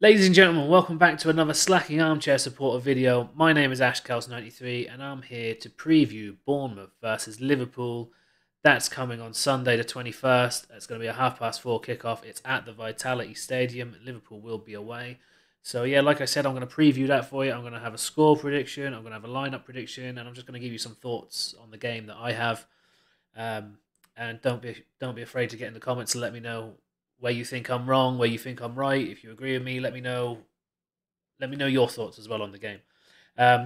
Ladies and gentlemen, welcome back to another Slacking Armchair Supporter video. My name is AshCows93 and I'm here to preview Bournemouth versus Liverpool. That's coming on Sunday the 21st. It's going to be a 4:30 kickoff. It's at the Vitality Stadium. Liverpool will be away. So yeah, like I said, I'm going to preview that for you. I'm going to have a score prediction. I'm going to have a lineup prediction, and I'm just going to give you some thoughts on the game that I have. Um, and don't be afraid to get in the comments and let me know where you think I'm wrong, where you think I'm right. If you agree with me, let me know. Let me know your thoughts as well on the game.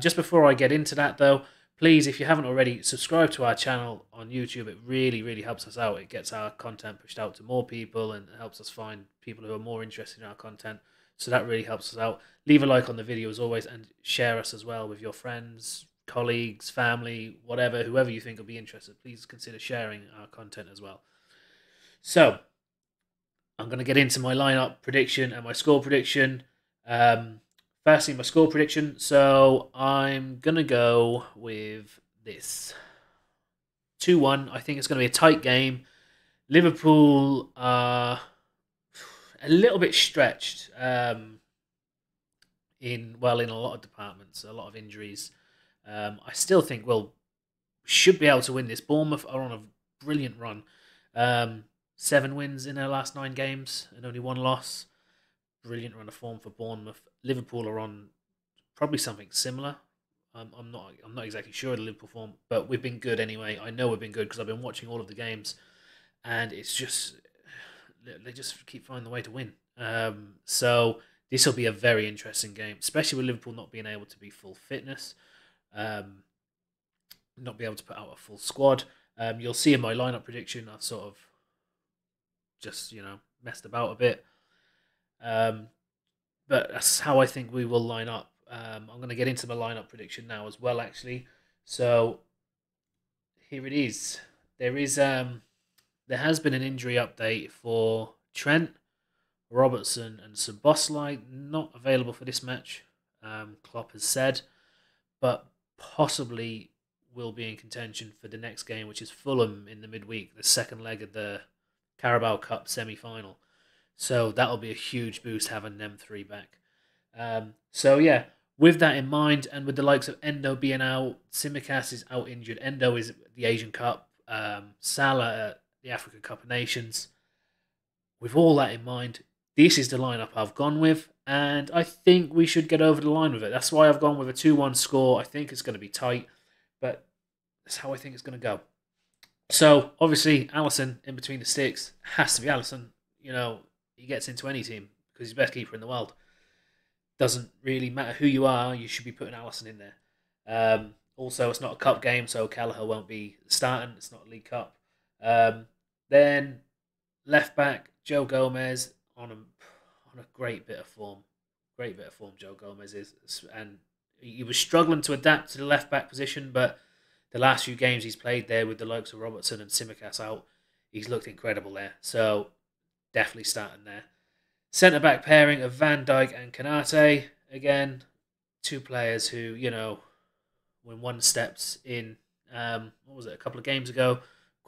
Just before I get into that, though, please, if you haven't already, subscribe to our channel on YouTube. It really, really helps us out. It gets our content pushed out to more people and helps us find people who are more interested in our content. So that really helps us out. Leave a like on the video as always and share us as well with your friends, colleagues, family, whatever, whoever you think will be interested. Please consider sharing our content as well. So, I'm going to get into my lineup prediction and my score prediction. Firstly, my score prediction. So I'm going to go with this 2-1. I think it's going to be a tight game. Liverpool are a little bit stretched in a lot of departments, a lot of injuries. I still think we'll should be able to win this. Bournemouth are on a brilliant run. 7 wins in their last 9 games and only 1 loss. Brilliant run of form for Bournemouth. Liverpool are on probably something similar. I'm not exactly sure of the Liverpool form, but we've been good anyway. I know we've been good because I've been watching all of the games, and it's just they just keep finding the way to win. So this will be a very interesting game, especially with Liverpool not being able to be full fitness, not be able to put out a full squad. You'll see in my lineup prediction, I've sort of just messed about a bit. But that's how I think we will line up. I'm going to get into my lineup prediction now as well, actually. So here it is. There has been an injury update for Trent, Robertson, and Szoboszlai, not available for this match. Klopp has said, but possibly will be in contention for the next game, which is Fulham in the midweek, the second leg of the Carabao Cup semi-final. So that'll be a huge boost having them three back. So yeah, with that in mind, and with the likes of Endo being out, Tsimikas is out injured. Endo is at the Asian Cup. Salah at the Africa Cup of Nations. With all that in mind, this is the lineup I've gone with, and I think we should get over the line with it. That's why I've gone with a 2-1 score. I think it's going to be tight, but that's how I think it's going to go. So obviously, Alisson in between the sticks has to be Alisson. He gets into any team because he's the best keeper in the world. Doesn't really matter who you are, you should be putting Alisson in there. Also, it's not a cup game, so Kelleher won't be starting. It's not a League Cup. Then left back Joe Gomez on a great bit of form. Great bit of form Joe Gomez is, and he was struggling to adapt to the left back position, but the last few games he's played there with the likes of Robertson and Tsimikas out, he's looked incredible there. So definitely starting there. Centre back pairing of Van Dijk and Kanate. Again, two players who, when one steps in, what was it, a couple of games ago,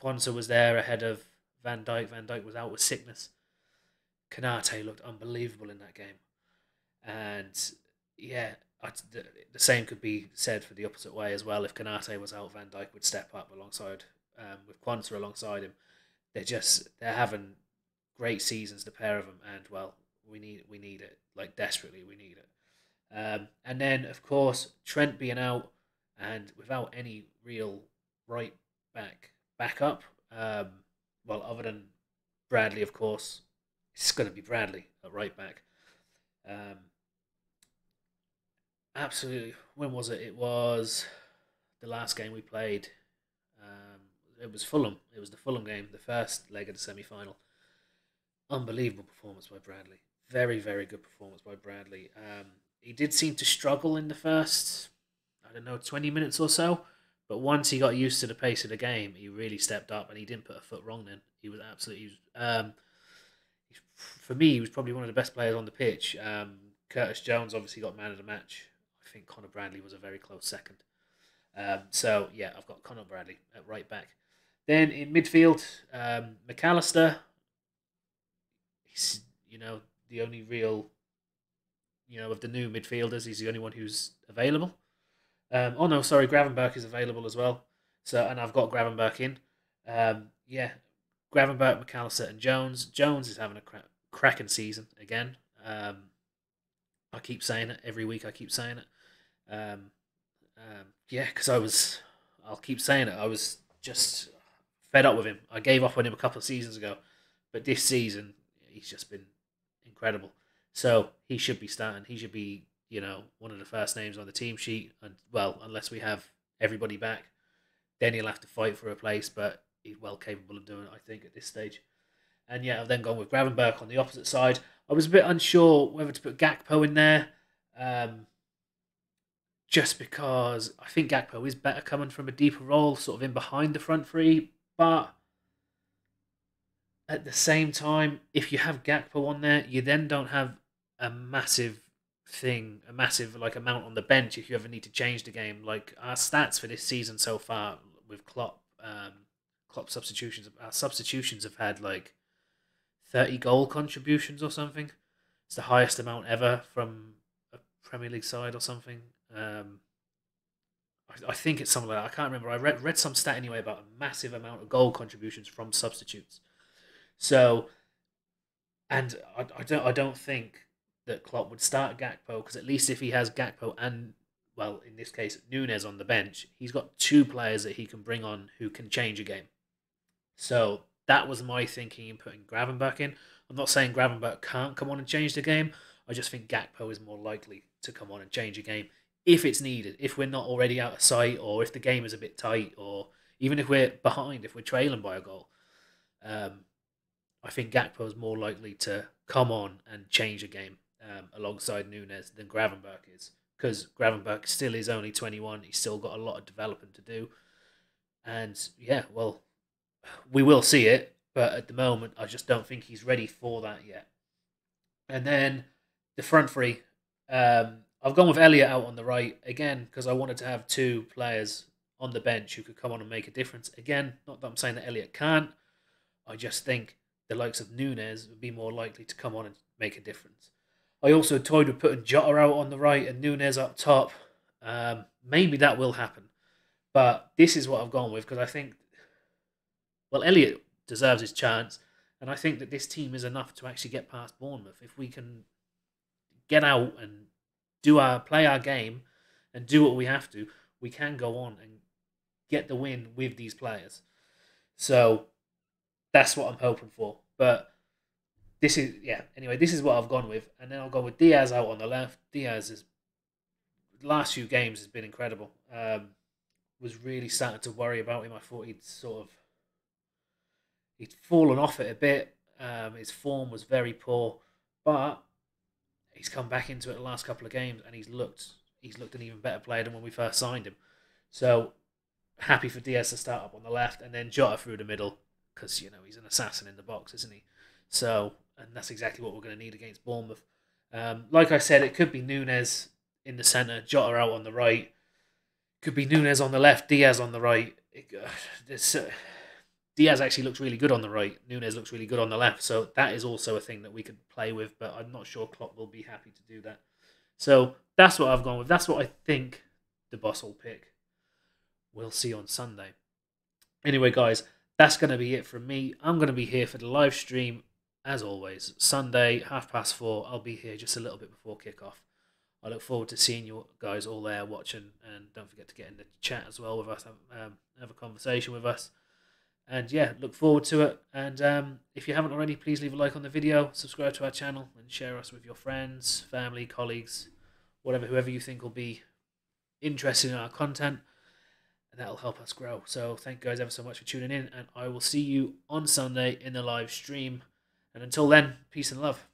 Kwanzaa was there ahead of Van Dijk. Van Dijk was out with sickness. Kanate looked unbelievable in that game. And yeah, the same could be said for the opposite way as well. If Kanate was out, Van Dijk would step up alongside, with Kwanzaa alongside him. They're having great seasons, the pair of them, and well, we need it, like desperately we need it. And then of course Trent being out and without any real right back backup, other than Bradley, of course, it's going to be Bradley at right back. Um, Absolutely. When was it? It was the last game we played. It was Fulham. It was the Fulham game, the first leg of the semi-final. Unbelievable performance by Bradley. Very, very good performance by Bradley. He did seem to struggle in the first, 20 minutes or so. But once he got used to the pace of the game, he really stepped up and he didn't put a foot wrong then. He was absolutely... for me, he was probably one of the best players on the pitch. Curtis Jones obviously got man of the match. I think Conor Bradley was a very close second. So, yeah, I've got Conor Bradley at right back. Then in midfield, McAllister, he's, the only real of the new midfielders, he's the only one who's available. Oh no, sorry, Gravenberch is available as well. So, and I've got Gravenberch in. Yeah, Gravenberch, McAllister, and Jones. Jones is having a cracking season again. I keep saying it every week. I keep saying it. Um, yeah, because I'll keep saying it. I was just fed up with him. I gave up on him a couple of seasons ago, but this season he's just been incredible. So he should be starting. He should be, one of the first names on the team sheet. And well, unless we have everybody back, then he'll have to fight for a place. But he's well capable of doing it, I think, at this stage. And yeah, I've then gone with Gravenberch on the opposite side. I was a bit unsure whether to put Gakpo in there, just because I think Gakpo is better coming from a deeper role, sort of in behind the front three. But at the same time, if you have Gakpo on there, you then don't have a massive like amount on the bench if you ever need to change the game. Like our stats for this season so far with Klopp substitutions, our substitutions have had like 30 goal contributions or something. It's the highest amount ever from a Premier League side or something. I think it's something like that. I can't remember. I read some stat anyway about a massive amount of goal contributions from substitutes. So, and I don't think that Klopp would start Gakpo, because at least if he has Gakpo and, well, in this case, Núñez on the bench, he's got two players that he can bring on who can change a game. So that was my thinking in putting Gravenberch in. I'm not saying Gravenberch can't come on and change the game. I just think Gakpo is more likely to come on and change a game if it's needed, if we're not already out of sight, or if the game is a bit tight, or even if we're behind, if we're trailing by a goal. I think Gakpo is more likely to come on and change a game alongside Núñez than Gravenberch is, because Gravenberch still is only 21. He's still got a lot of development to do. And yeah, well, we will see it, but at the moment, I just don't think he's ready for that yet. And then the front three, I've gone with Elliott out on the right again because I wanted to have two players on the bench who could come on and make a difference. Again, not that I'm saying that Elliott can't. I just think the likes of Núñez would be more likely to come on and make a difference. I also toyed with putting Jota out on the right and Núñez up top. Maybe that will happen. But this is what I've gone with because I think, well, Elliott deserves his chance. And I think that this team is enough to actually get past Bournemouth. If we can get out and play our game and do what we have to, we can go on and get the win with these players. So that's what I'm hoping for. But this is, anyway, this is what I've gone with. And then I'll go with Diaz out on the left. Diaz is, the last few games has been incredible. Was really starting to worry about him. I thought he'd fallen off it a bit. His form was very poor, but he's come back into it the last couple of games, and he's looked an even better player than when we first signed him. So happy for Diaz to start up on the left, and then Jota through the middle, because he's an assassin in the box, isn't he? So, and that's exactly what we're going to need against Bournemouth. Like I said, it could be Núñez in the centre, Jota out on the right. Could be Núñez on the left, Diaz on the right. Diaz actually looks really good on the right. Núñez looks really good on the left. So that is also a thing that we could play with, but I'm not sure Klopp will be happy to do that. So that's what I've gone with. That's what I think the boss will pick. We'll see on Sunday. Anyway, guys, that's going to be it from me. I'm going to be here for the live stream, as always. Sunday, 4:30. I'll be here just a little bit before kickoff. I look forward to seeing you guys all there watching, and don't forget to get in the chat as well with us, have a conversation with us. And yeah, look forward to it. And if you haven't already, please leave a like on the video, subscribe to our channel, and share us with your friends, family, colleagues, whoever you think will be interested in our content. And that'll help us grow. So thank you guys ever so much for tuning in, and I will see you on Sunday in the live stream. And until then, peace and love.